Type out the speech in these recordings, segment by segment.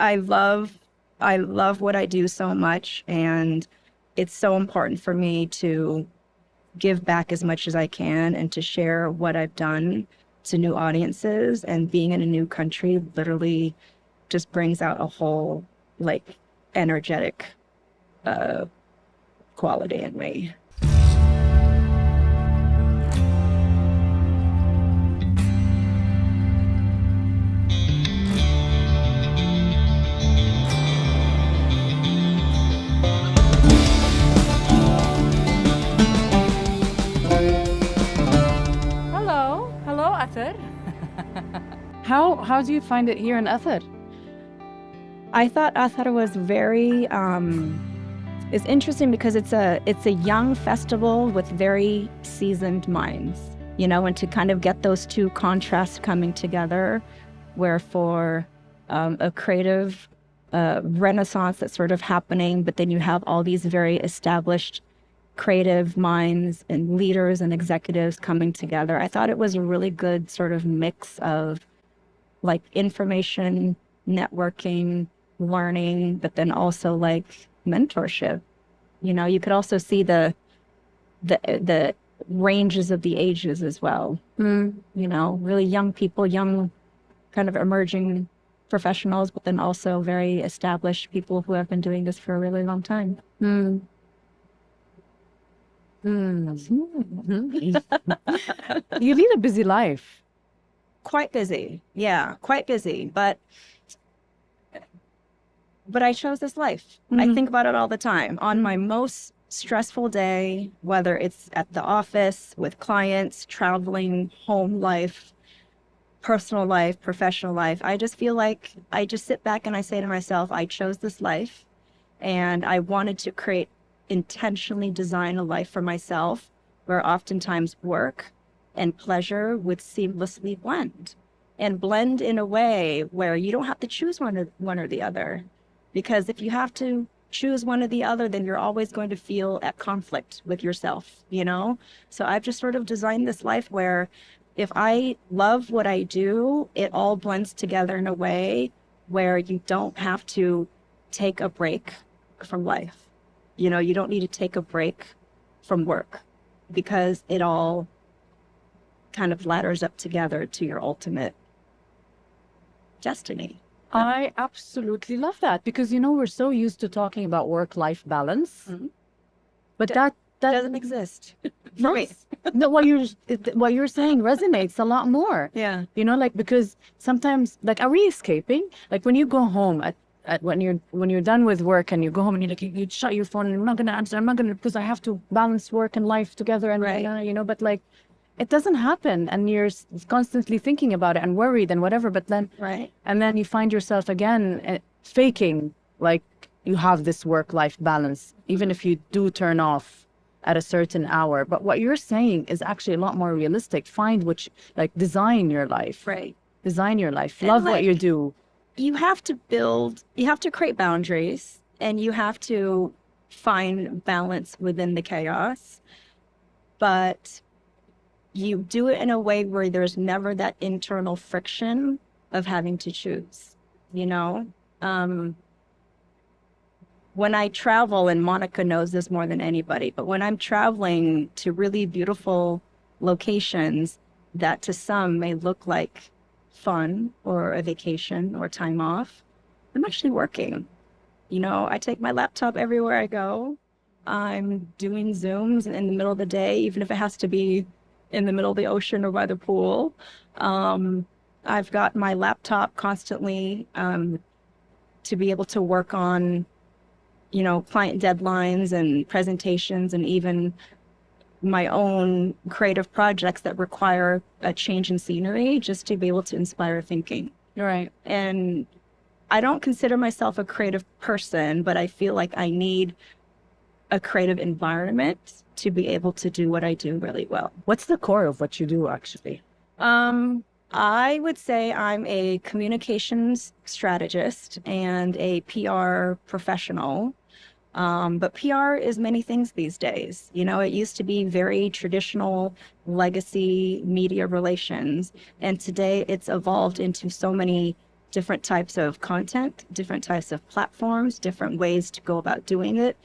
I love what I do so much, and it's so important for me to give back as much as I can and to share what I've done to new audiences. And being in a new country literally just brings out a whole like energetic uh, quality in me. Hello, Athar. How do you find it here in Athar? I thought Athar was very it's interesting because it's a young festival with very seasoned minds, you know, and to kind of get those two contrasts coming together, where for a creative renaissance that's sort of happening, but then you have all these very established creative minds and leaders and executives coming together. I thought it was a really good sort of mix of like information, networking, learning, but then also like mentorship. You know, you could also see the ranges of the ages as well. You know, really young people, young kind of emerging professionals, but then also very established people who have been doing this for a really long time. You lead a busy life. Quite busy. Yeah, quite busy. But I chose this life. I think about it all the time. On my most stressful day, whether it's at the office, with clients, traveling, home life, personal life, professional life, I just feel like I just sit back and I say to myself, I chose this life and I wanted to intentionally design a life for myself where oftentimes work and pleasure would seamlessly blend in a way where you don't have to choose one or the other. Because if you have to choose one or the other, then you're always going to feel at conflict with yourself, you know? So I've just sort of designed this life where if I love what I do, it all blends together in a way where you don't have to take a break from life. You know, you don't need to take a break from work because it all kind of ladders up together to your ultimate destiny. I absolutely love that because, you know, we're so used to talking about work-life balance, but that doesn't exist. No, no, what you're saying resonates a lot more. Yeah. You know, like, because sometimes, like, are we escaping? Like, when you go home when you're done with work and you go home and you're like, you shut your phone and I'm not going to answer, because I have to balance work and life together and, you know, but like, it doesn't happen and you're constantly thinking about it and worried and whatever, but then, and then you find yourself again faking like you have this work-life balance, even if you do turn off at a certain hour. But what you're saying is actually a lot more realistic. Find design your life. Right. Design your life. Love what you do. You have to create boundaries and you have to find balance within the chaos. But you do it in a way where there's never that internal friction of having to choose, you know? When I travel, and Monica knows this more than anybody, but when I'm traveling to really beautiful locations that to some may look like fun or a vacation or time off, I'm actually working. You know, I take my laptop everywhere I go. I'm doing Zooms in the middle of the day, even if it has to be in the middle of the ocean or by the pool. I've got my laptop constantly to be able to work on, you know, client deadlines and presentations and even my own creative projects that require a change in scenery just to be able to inspire thinking. Right. And I don't consider myself a creative person, but I feel like I need a creative environment to be able to do what I do really well. What's the core of what you do, actually? I would say I'm a communications strategist and a PR professional. But PR is many things these days. You know, it used to be very traditional legacy media relations, and today it's evolved into so many different types of content, different types of platforms, different ways to go about doing it,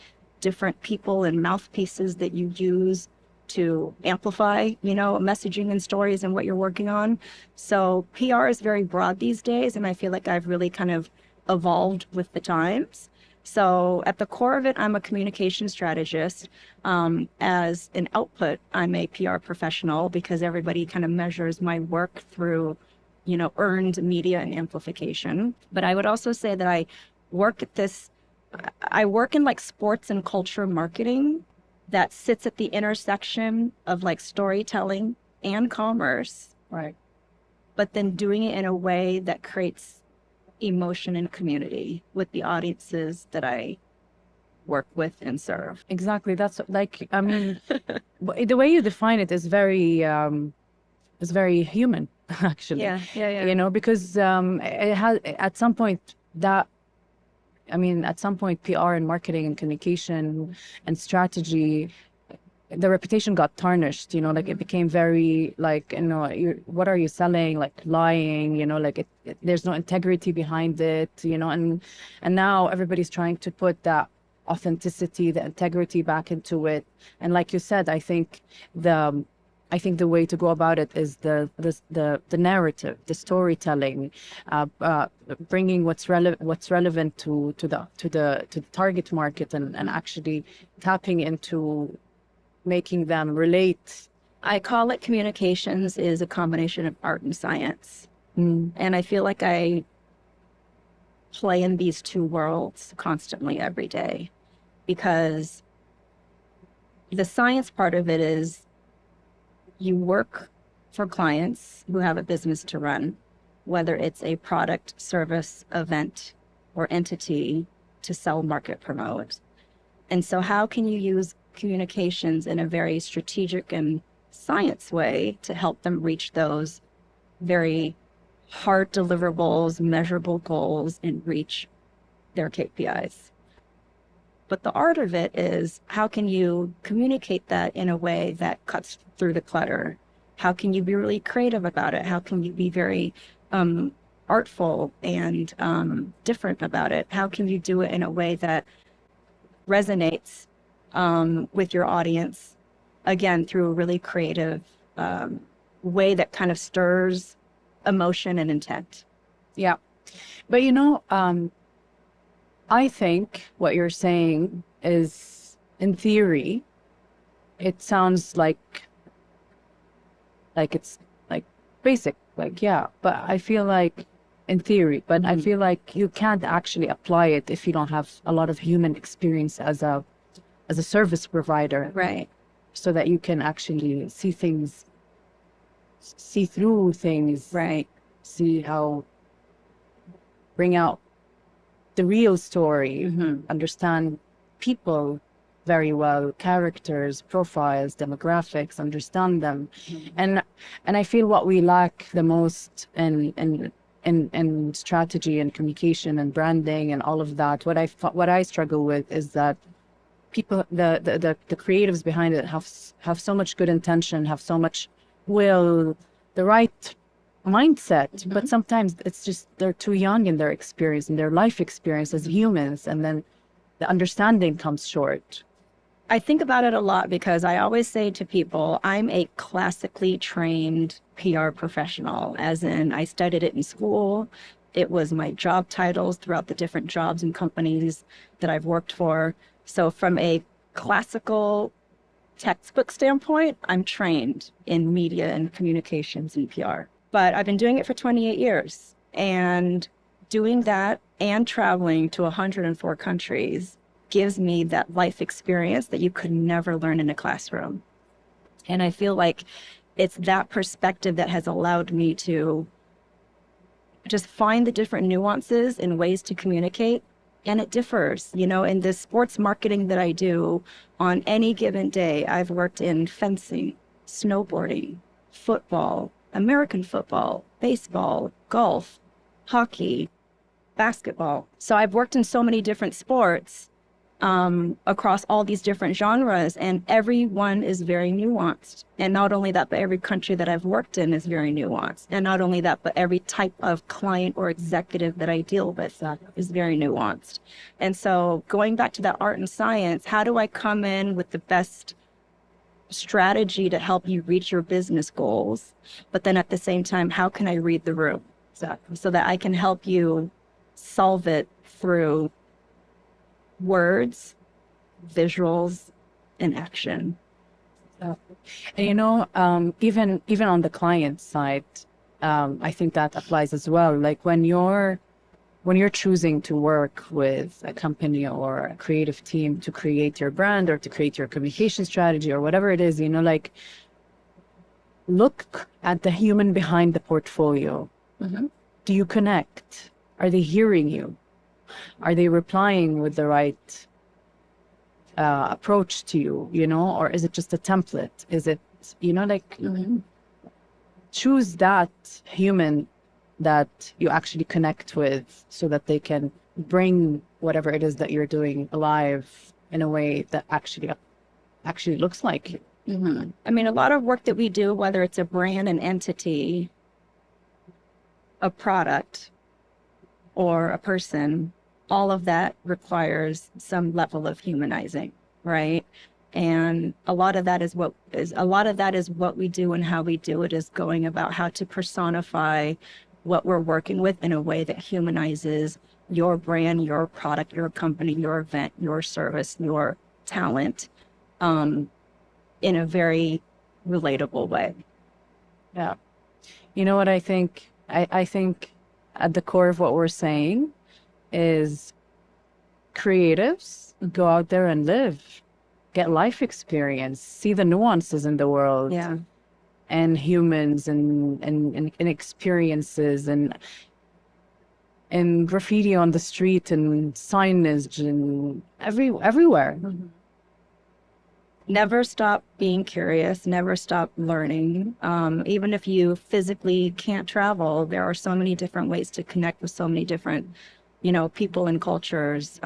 different people and mouthpieces that you use to amplify, messaging and stories and what you're working on. So PR is very broad these days, and I feel like I've really kind of evolved with the times. So at the core of it, I'm a communication strategist. As an output, I'm a PR professional because everybody kind of measures my work through, earned media and amplification. But I would also say that I work in like sports and culture marketing that sits at the intersection of like storytelling and commerce. Right. But then doing it in a way that creates emotion and community with the audiences that I work with and serve. Exactly. That's like, I mean, the way you define it is very human, actually. Yeah. Because it has at some point PR and marketing and communication and strategy, the reputation got tarnished, like it became very like, what are you selling? Like lying, like there's no integrity behind it, and now everybody's trying to put that authenticity, the integrity back into it. And like you said, I think the way to go about it is the narrative, the storytelling, bringing what's relevant to the target market, and actually tapping into making them relate. I call it communications is a combination of art and science. And I feel like I play in these two worlds constantly every day, because the science part of it is you work for clients who have a business to run, whether it's a product, service, event, or entity to sell, market, promote. And so how can you use communications in a very strategic and science way to help them reach those very hard deliverables, measurable goals, and reach their KPIs? But the art of it is, how can you communicate that in a way that cuts through the clutter? How can you be really creative about it? How can you be very artful and different about it? How can you do it in a way that resonates with your audience, again, through a really creative way that kind of stirs emotion and intent? Yeah. But I think what you're saying is, in theory, it sounds like it's like basic, like, yeah, but I feel like in theory, but I feel like you can't actually apply it if you don't have a lot of human experience as a service provider. Right. So that you can actually see through things. Right. See bring out the real story, understand people very well, characters, profiles, demographics, understand them. And I feel what we lack the most in strategy and communication and branding and all of that, what I struggle with is that people, the creatives behind it have so much good intention, have so much will, the right mindset, but sometimes it's just they're too young in their experience, in their life experience as humans, and then the understanding comes short. I think about it a lot because I always say to people, I'm a classically trained PR professional, as in I studied it in school. It was my job titles throughout the different jobs and companies that I've worked for. So from a classical textbook standpoint, I'm trained in media and communications and PR. But I've been doing it for 28 years, and doing that and traveling to 104 countries gives me that life experience that you could never learn in a classroom. And I feel like it's that perspective that has allowed me to just find the different nuances and ways to communicate. And it differs, in the sports marketing that I do on any given day. I've worked in fencing, snowboarding, football, American football, baseball, golf, hockey, basketball. So I've worked in so many different sports across all these different genres, and everyone is very nuanced. And not only that, but every country that I've worked in is very nuanced. And not only that, but every type of client or executive that I deal with is very nuanced. And so going back to that art and science, how do I come in with the best strategy to help you reach your business goals? But then at the same time, how can I read the room so that I can help you solve it through words, visuals, and action? And even on the client side, I think that applies as well. Like when you're choosing to work with a company or a creative team to create your brand or to create your communication strategy or whatever it is, like look at the human behind the portfolio. Mm-hmm. Do you connect? Are they hearing you? Are they replying with the right approach to you, or is it just a template? Is it, Mm-hmm. choose that human that you actually connect with so that they can bring whatever it is that you're doing alive in a way that actually looks like you. Mm-hmm. I mean, a lot of work that we do, whether it's a brand, an entity, a product, or a person, all of that requires some level of humanizing, right? And a lot of that is what we do, and how we do it is going about how to personify what we're working with in a way that humanizes your brand, your product, your company, your event, your service, your talent, in a very relatable way. Yeah. You know what I think? I think at the core of what we're saying is creatives go out there and live, get life experience, see the nuances in the world. Yeah. And humans and experiences and graffiti on the street and signage and everywhere. Mm-hmm. Never stop being curious, never stop learning. Even if you physically can't travel, there are so many different ways to connect with so many different, people and cultures.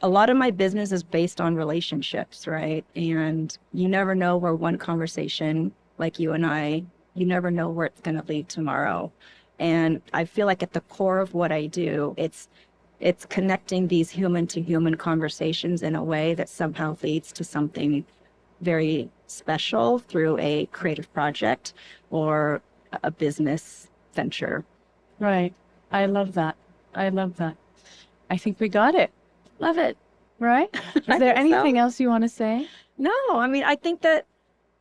A lot of my business is based on relationships, right? And you never know where one conversation, like you and I, you never know where it's going to lead tomorrow. And I feel like at the core of what I do, it's connecting these human to human conversations in a way that somehow leads to something very special through a creative project or a business venture. Right. I love that. I think we got it. Love it. Right? Is there anything else you want to say? No, I mean, I think that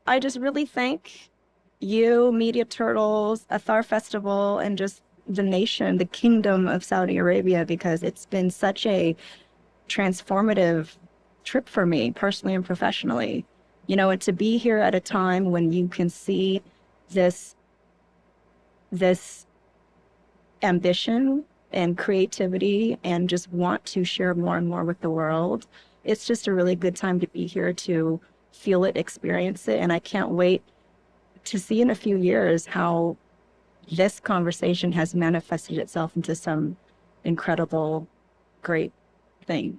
I just really thank you, Media Turtles, Athar Festival, and just the nation, the kingdom of Saudi Arabia, because it's been such a transformative trip for me personally and professionally. And to be here at a time when you can see this ambition and creativity and just want to share more and more with the world. It's just a really good time to be here to feel it, experience it. And I can't wait to see in a few years how this conversation has manifested itself into some incredible, great thing.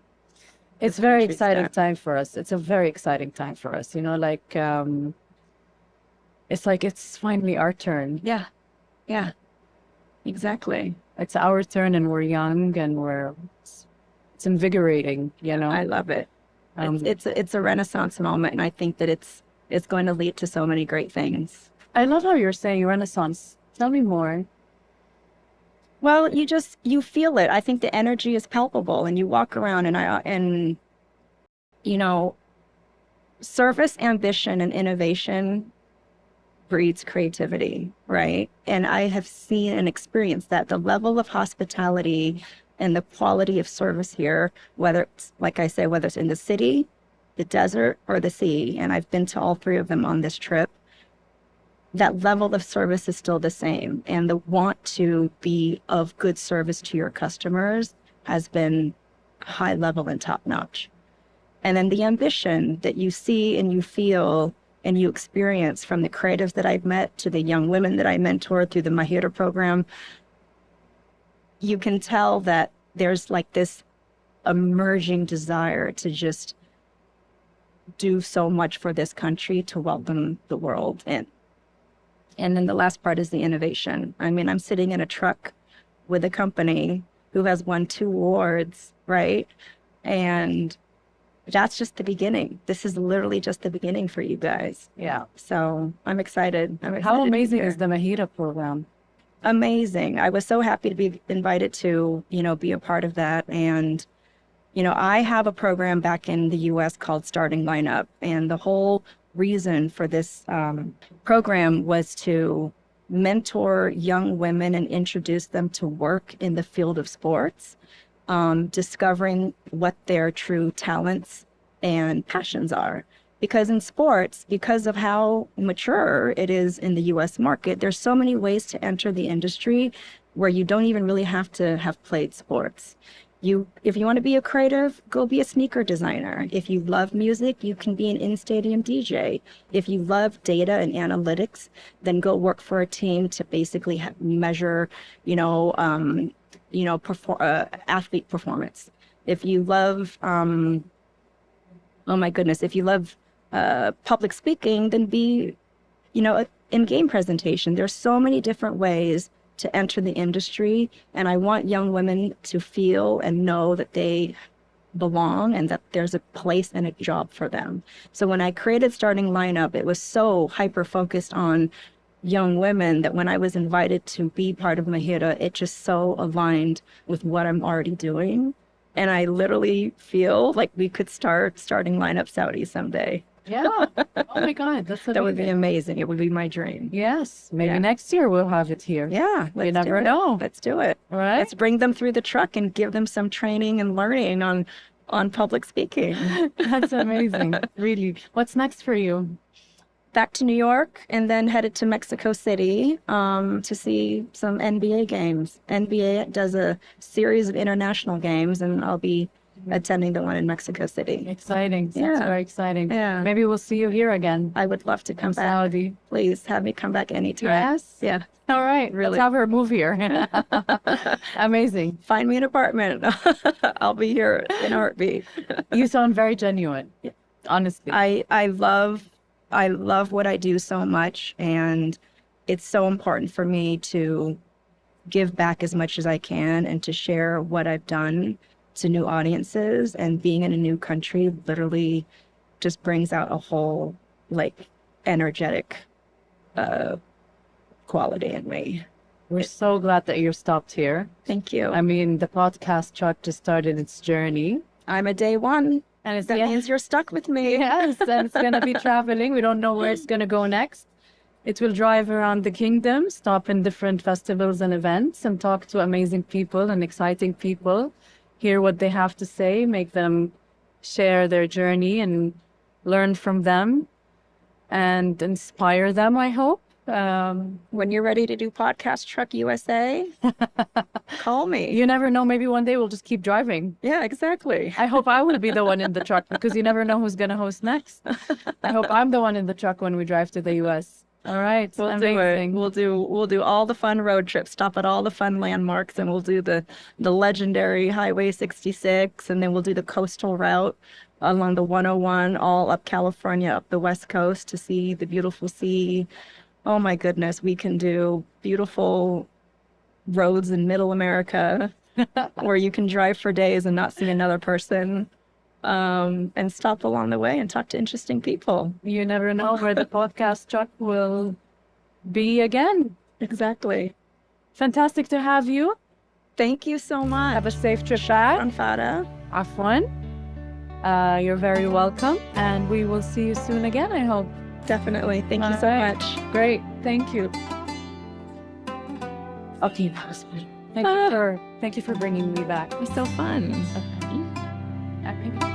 It's a very exciting time for us. It's a very exciting time for us. It's like it's finally our turn. Yeah. Yeah. Exactly. It's our turn, and we're young, and it's invigorating, I love it. It's a renaissance moment, and I think that it's going to lead to so many great things. I love how you're saying renaissance. Tell me more. Well, you feel it. I think the energy is palpable, and you walk around and service, ambition, and innovation breeds creativity, right? And I have seen and experienced that the level of hospitality and the quality of service here, whether it's, like I say, whether it's in the city, the desert, or the sea, and I've been to all three of them on this trip, that level of service is still the same. And the want to be of good service to your customers has been high level and top notch. And then the ambition that you see and you feel and you experience from the creatives that I've met to the young women that I mentored through the Mahira program, you can tell that there's like this emerging desire to just do so much for this country, to welcome the world in. And then the last part is the innovation. I mean, I'm sitting in a truck with a company who has won 2 awards, right? And that's just the beginning. This is literally just the beginning for you guys. Yeah. So I'm excited. How amazing is the Mahira program? Amazing. I was so happy to be invited to, be a part of that. And, I have a program back in the US called Starting Lineup. And the whole reason for this program was to mentor young women and introduce them to work in the field of sports, discovering what their true talents and passions are. Because in sports, because of how mature it is in the US market, there's so many ways to enter the industry where you don't even really have to have played sports. If you want to be a creative, go be a sneaker designer. If you love music, you can be an in-stadium DJ. If you love data and analytics, then go work for a team to basically measure, athlete performance. If you love, oh my goodness, if you love public speaking, then be, in game presentation. There's so many different ways to enter the industry, and I want young women to feel and know that they belong and that there's a place and a job for them. So when I created Starting Lineup, it was so hyper focused on young women that when I was invited to be part of Mahira, it just so aligned with what I'm already doing. And I literally feel like we could start Starting Lineup Saudi someday. Yeah. Oh my God, that's amazing. That would be amazing. It would be my dream. Yes. Maybe Yeah. next year we'll have it here. Yeah. You never know. Let's do it. Right? Let's bring them through the truck and give them some training and learning on public speaking. That's amazing. Really. What's next for you? Back to New York and then headed to Mexico City to see some NBA games. NBA does a series of international games, and I'll be attending the one in Mexico City. Exciting. Sounds Yeah. very exciting. Yeah. Maybe we'll see you here again. I would love to come in back. Saudi. Please have me come back anytime. Yes. Yeah. All right. Really. Let's have her move here. Amazing. Find me an apartment. I'll be here in a heartbeat. You sound very genuine. Honestly. I love what I do so much, and it's so important for me to give back as much as I can and to share what I've done to new audiences. And being in a new country literally just brings out a whole energetic quality in me. We're so glad that you're stopped here. Thank you. I mean, the podcast truck just started its journey. I'm a day one. And That means you're stuck with me. Yes, and it's going to be traveling. We don't know where it's going to go next. It will drive around the kingdom, stop in different festivals and events, and talk to amazing people and exciting people, hear what they have to say, make them share their journey and learn from them and inspire them, I hope. When you're ready to do Podcast Truck USA, call me. You never know. Maybe one day we'll just keep driving. Yeah, exactly. I hope I will be the one in the truck, because you never know who's going to host next. I hope I'm the one in the truck when we drive to the U.S. All right. We'll amazing. do it. We'll do all the fun road trips, stop at all the fun landmarks, and we'll do the legendary Highway 66, and then we'll do the coastal route along the 101, all up California, up the West Coast to see the beautiful sea. Oh my goodness, we can do beautiful roads in Middle America where you can drive for days and not see another person, and stop along the way and talk to interesting people. You never know where the podcast truck will be again. Exactly. Fantastic to have you. Thank you so much. Have a safe trip back. Fada. Have fun. You're very welcome. And we will see you soon again, I hope. Definitely. Thank you so much. Great. Thank you. Okay, that was fun. Thank you for bringing me back. It was so fun. Okay.